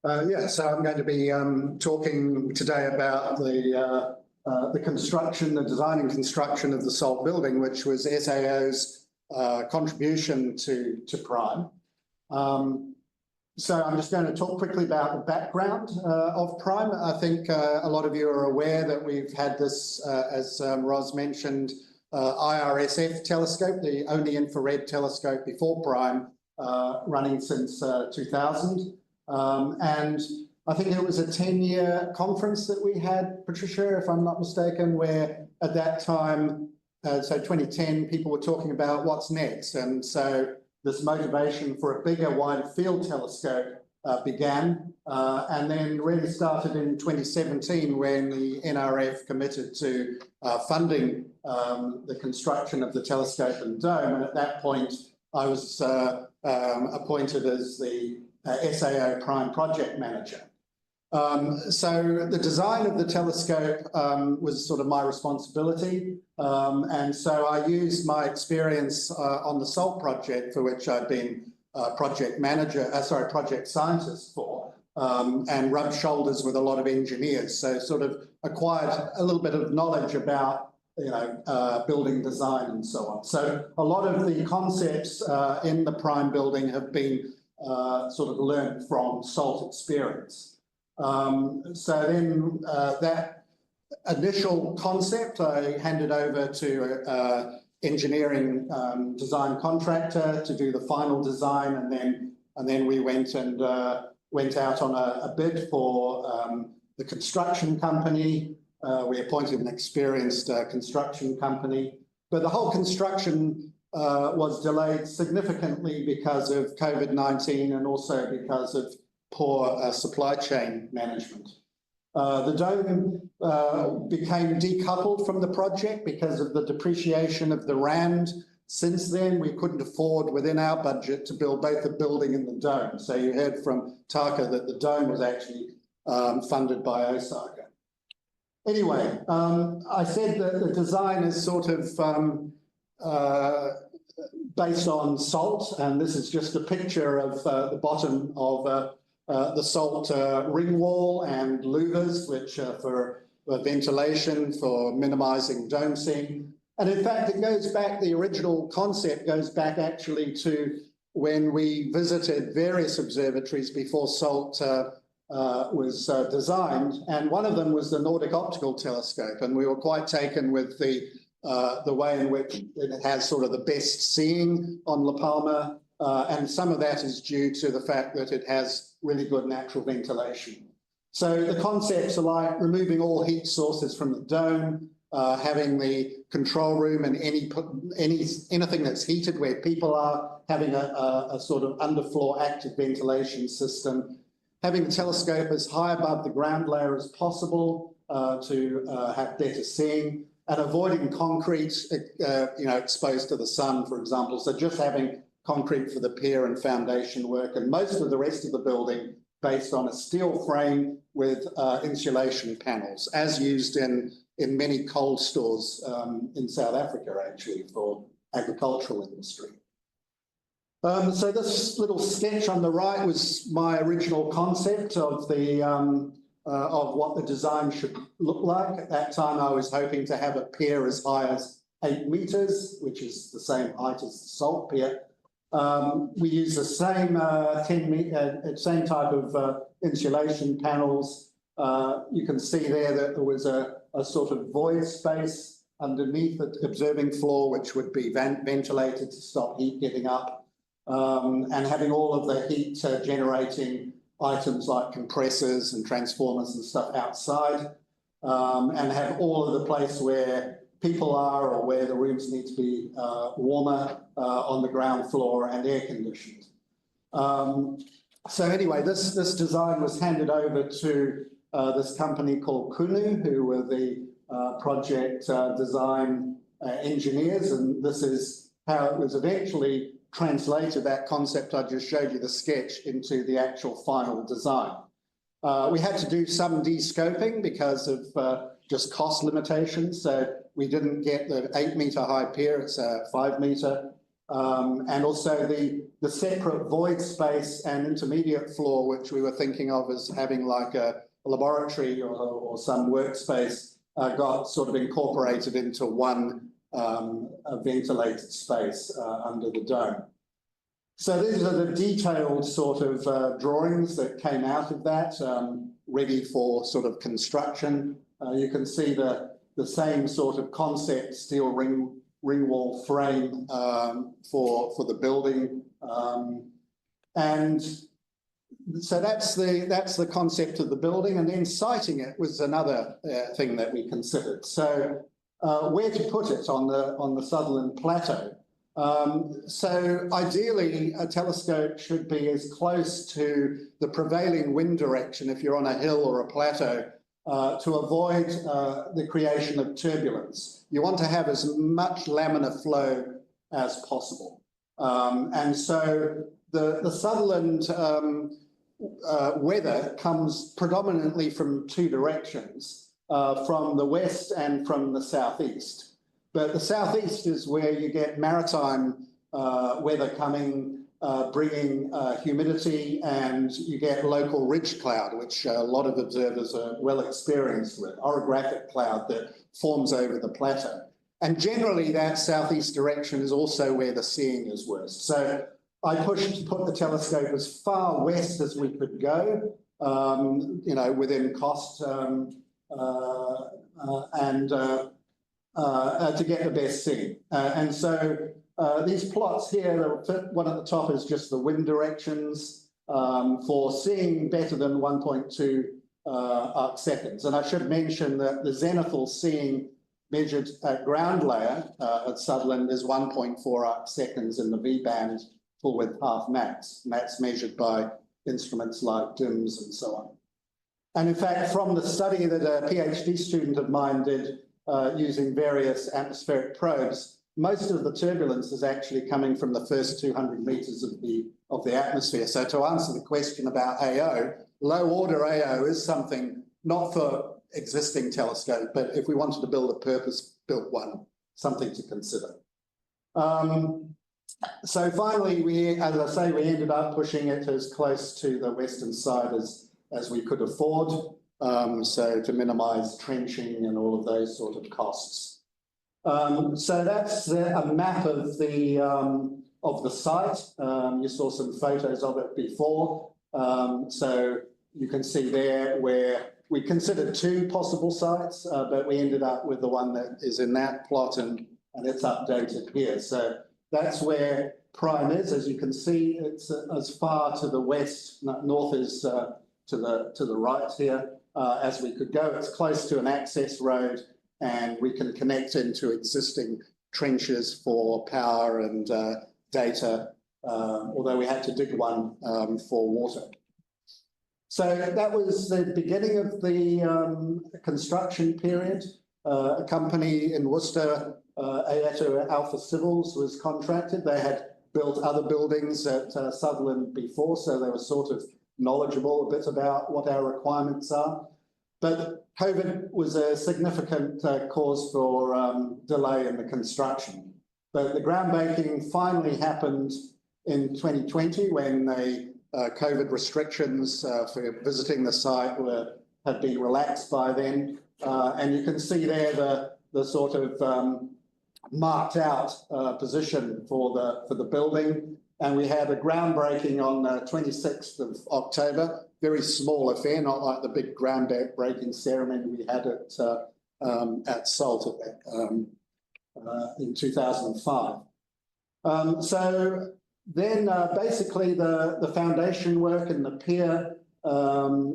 So I'm going to be talking today about the construction, the design and construction of the Salt building, which was SAO's contribution to Prime. So I'm just going to talk quickly about the background of Prime. I think a lot of you are aware that we've had this, as Ros mentioned, IRSF telescope, the only infrared telescope before Prime, running since 2000. And I think it was a 10-year conference that we had, Patricia, if I'm not mistaken, where at that time, so 2010, people were talking about what's next. And so this motivation for a bigger, wider field telescope began, and then really started in 2017 when the NRF committed to funding the construction of the telescope and dome. And at that point, I was appointed as the SAO Prime Project Manager. So the design of the telescope was sort of my responsibility. And so I used my experience on the SALT project, for which I'd been project scientist for, and rubbed shoulders with a lot of engineers. So sort of acquired a little bit of knowledge about, building design and so on. So a lot of the concepts in the Prime building have been sort of learned from SALT experience. So then that initial concept I handed over to engineering design contractor to do the final design, and then we went out on a bid for the construction company. We appointed an experienced construction company, but the whole construction was delayed significantly because of COVID-19 and also because of poor supply chain management. The dome became decoupled from the project because of the depreciation of the rand. Since then, we couldn't afford within our budget to build both the building and the dome. So you heard from Taka that the dome was actually funded by Osaka. Anyway, I said that the design is sort of based on SALT, and this is just a picture of the bottom of the SALT ring wall and louvers, which are for ventilation, for minimizing dome seam. And in fact, it goes back, the original concept goes back actually to when we visited various observatories before SALT was designed. And one of them was the Nordic Optical Telescope. And we were quite taken with the way in which it has sort of the best seeing on La Palma. And some of that is due to the fact that it has really good natural ventilation. So the concepts are like removing all heat sources from the dome, having the control room and anything that's heated where people are, having a sort of underfloor active ventilation system, having the telescope as high above the ground layer as possible to have better seeing, and avoiding concrete, exposed to the sun, for example. So just having concrete for the pier and foundation work, and most of the rest of the building based on a steel frame with insulation panels, as used in many coal stores in South Africa, actually, for agricultural industry. So this little sketch on the right was my original concept of what the design should look like. At that time, I was hoping to have a pier as high as 8 meters, which is the same height as the SALT pier. We use the same same type of insulation panels. You can see there that there was a sort of void space underneath the observing floor, which would be ventilated to stop heat getting up, and having all of the heat generating items like compressors and transformers and stuff outside, and have all of the place where people are or where the rooms need to be warmer on the ground floor and air conditioned. So anyway, this design was handed over to this company called Kunu, who were the project design engineers, and this is how it was eventually translated, that concept I just showed you, the sketch, into the actual final design. We had to do some de-scoping because of just cost limitations, so we didn't get the 8 meter high pier, it's a 5 meter. and also the separate void space and intermediate floor, which we were thinking of as having like a laboratory or some workspace, got sort of incorporated into one ventilated space under the dome. So these are the detailed sort of drawings that came out of that, ready for sort of construction. You can see the same sort of concept steel ring wall frame for the building, and so that's the concept of the building. And then siting it was another thing that we considered. So where to put it on the Sutherland Plateau? So ideally, a telescope should be as close to the prevailing wind direction if you're on a hill or a plateau, to avoid the creation of turbulence. You want to have as much laminar flow as possible. And so the Sutherland weather comes predominantly from two directions, from the west and from the southeast. But the southeast is where you get maritime weather coming, bringing humidity, and you get local ridge cloud, which a lot of observers are well experienced with, orographic cloud that forms over the plateau. And generally that southeast direction is also where the seeing is worst. So I pushed to put the telescope as far west as we could go, you know, within cost, to get the best seeing. And so these plots here, one at the top is just the wind directions for seeing better than 1.2 arc seconds. And I should mention that the zenithal seeing measured at ground layer at Sutherland is 1.4 arc seconds in the V band full width half max. And that's measured by instruments like DIMS and so on. And in fact, from the study that a PhD student of mine did using various atmospheric probes, most of the turbulence is actually coming from the first 200 meters of the atmosphere. So to answer the question about AO, low order AO is something not for existing telescope, but if we wanted to build a purpose-built one, something to consider. So finally, as I say, we ended up pushing it as close to the western side as we could afford, so to minimize trenching and all of those sort of costs. So that's a map of the site. You saw some photos of it before. So you can see there where we considered two possible sites, but we ended up with the one that is in that plot, and it's updated here. So that's where Prime is. As you can see, it's as far to the west, north is to the right here, as we could go. It's close to an access road, and we can connect into existing trenches for power and data, although we had to dig one for water. So that was the beginning of the construction period. A company in Worcester, Aeto Alpha Civils, was contracted. They had built other buildings at Sutherland before, so they were sort of knowledgeable a bit about what our requirements are. But COVID was a significant cause for delay in the construction. But the groundbreaking finally happened in 2020 when the COVID restrictions for visiting the site had been relaxed by then. And you can see there the sort of marked out position for the building. And we had a groundbreaking on the 26th of October, very small affair, not like the big groundbreaking ceremony we had at SALT in 2005. So then basically the foundation work and the pier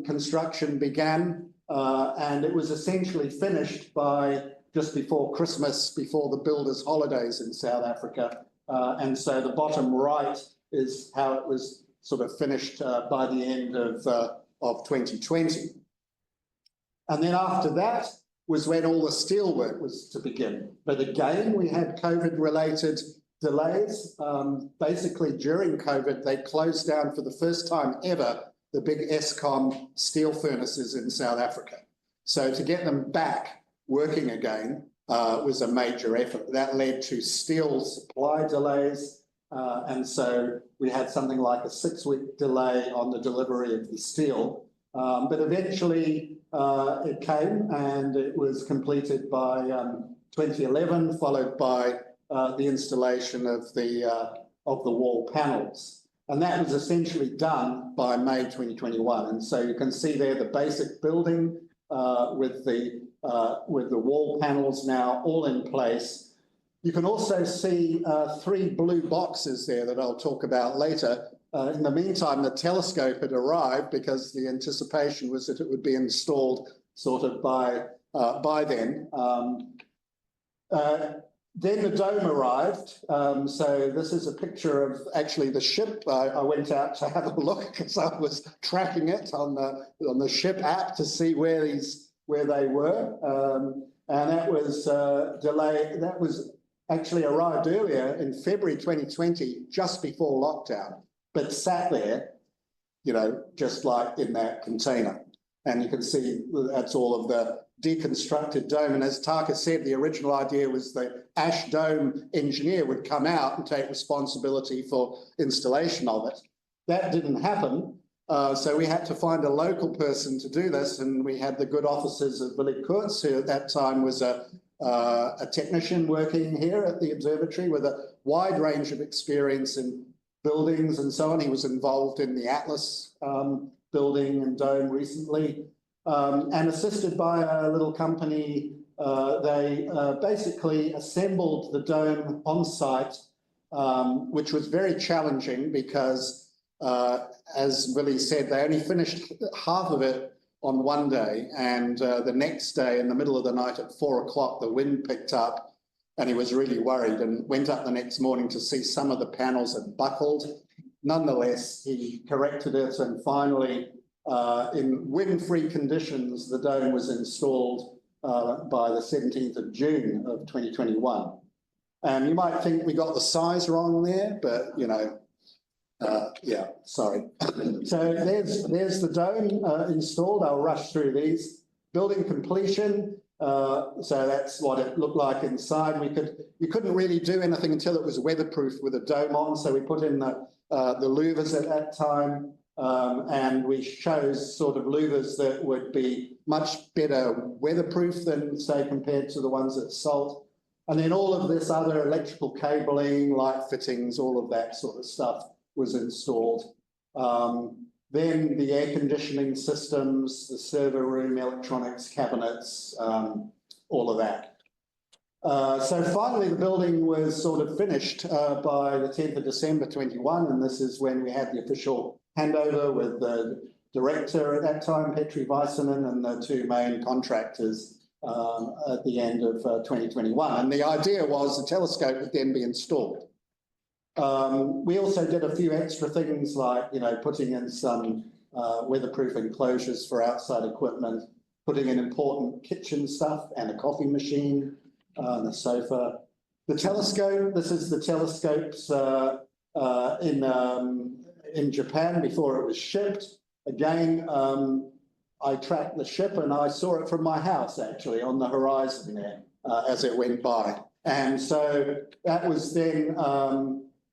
construction began, and it was essentially finished by just before Christmas, before the builders' holidays in South Africa. And so the bottom right is how it was sort of finished by the end of 2020. And then after that was when all the steel work was to begin. But again, we had COVID-related delays. Basically, during COVID, they closed down for the first time ever the big Eskom steel furnaces in South Africa. So to get them back working again was a major effort. That led to steel supply delays, And so we had something like a 6-week delay on the delivery of the steel. But eventually it came, and it was completed by 2011, followed by the installation of the wall panels. And that was essentially done by May 2021. And so you can see there the basic building with the wall panels now all in place. You can also see 3 blue boxes there that I'll talk about later. In the meantime, the telescope had arrived because the anticipation was that it would be installed sort of by then. Then the dome arrived. So this is a picture of actually the ship. I went out to have a look because I was tracking it on the ship app to see where they were. And that was delayed. That was actually arrived earlier in February 2020, just before lockdown, but sat there, you know, just like in that container. And you can see that's all of the deconstructed dome. And as Taka said, the original idea was the ash dome engineer would come out and take responsibility for installation of it. That didn't happen. So we had to find a local person to do this. And we had the good offices of Willy Kurtz, who at that time was a technician working here at the observatory with a wide range of experience in buildings and so on. He was involved in the Atlas building and dome recently, and assisted by a little company. They basically assembled the dome on site, which was very challenging because, as Willie said, they only finished half of it on one day, and the next day in the middle of the night at 4 o'clock, the wind picked up and he was really worried and went up the next morning to see some of the panels had buckled. Nonetheless, he corrected it, and finally, in wind-free conditions, the dome was installed by the 17th of June of 2021. And you might think we got the size wrong there, but, you know, yeah, sorry. So there's the dome installed. I'll rush through these. Building completion. So that's what it looked like inside. You couldn't really do anything until it was weatherproof with a dome on. So we put in the louvers at that time, and we chose sort of louvers that would be much better weatherproof than, say, compared to the ones at Salt. And then all of this other electrical cabling, light fittings, all of that sort of stuff was installed. Then the air conditioning systems, the server room, electronics, cabinets, all of that. So finally, the building was sort of finished by the 10th of December 21, and this is when we had the official handover with the director at that time, Petri Väisänen, and the 2 main contractors at the end of 2021. And the idea was the telescope would then be installed. We also did a few extra things like, you know, putting in some weatherproof enclosures for outside equipment, putting in important kitchen stuff and a coffee machine, and a sofa. The telescope, this is the telescopes in Japan before it was shipped. Again, I tracked the ship and I saw it from my house actually on the horizon there as it went by. And so that was then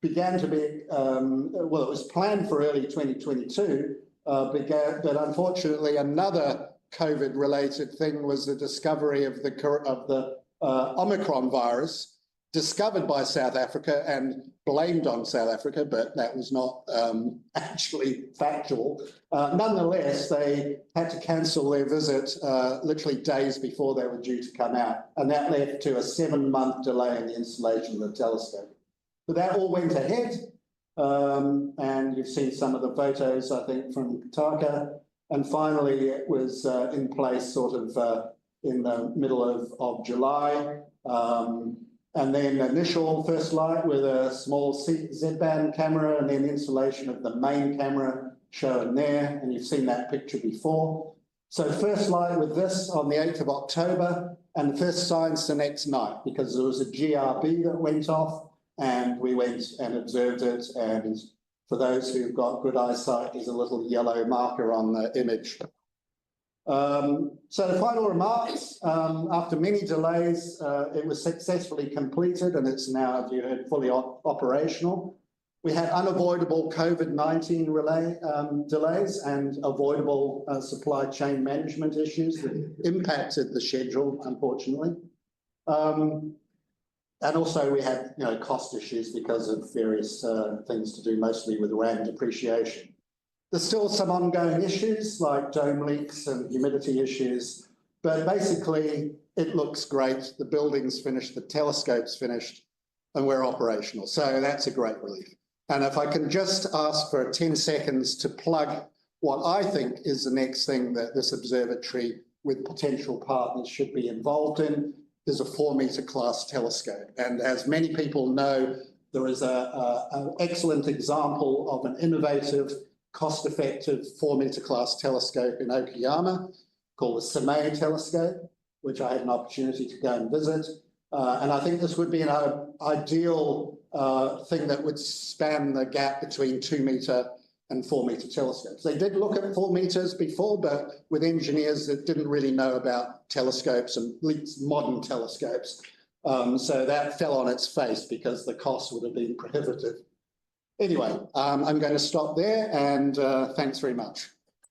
began to be, well, it was planned for early 2022, but unfortunately another COVID-related thing was the discovery of the Omicron virus, discovered by South Africa and blamed on South Africa, but that was not actually factual. Nonetheless, they had to cancel their visit literally days before they were due to come out, and that led to a 7-month delay in the installation of the telescope. But that all went ahead, and you've seen some of the photos, I think, from Taka. And finally, it was in place sort of in the middle of July. And then initial first light with a small Z-band camera, and then installation of the main camera shown there. And you've seen that picture before. So first light with this on the 8th of October, and the first signs the next night, because there was a GRB that went off. And we went and observed it, and for those who've got good eyesight, there's a little yellow marker on the image. So the final remarks, after many delays, it was successfully completed, and it's now, as you heard, fully operational. We had unavoidable COVID-19 delays and avoidable supply chain management issues that impacted the schedule, unfortunately. And also we had, cost issues because of various things to do mostly with rand depreciation. There's still some ongoing issues like dome leaks and humidity issues, but basically it looks great. The building's finished, the telescope's finished, and we're operational. So that's a great relief. And if I can just ask for 10 seconds to plug what I think is the next thing that this observatory with potential partners should be involved in is a 4-meter class telescope. And as many people know, there is an excellent example of an innovative, cost-effective 4-meter class telescope in Okayama called the Sime telescope, which I had an opportunity to go and visit. And I think this would be an ideal thing that would span the gap between 2-meter and 4-meter telescopes. They did look at 4 meters before, but with engineers that didn't really know about telescopes and modern telescopes. So that fell on its face because the cost would have been prohibitive. Anyway, I'm going to stop there, and thanks very much.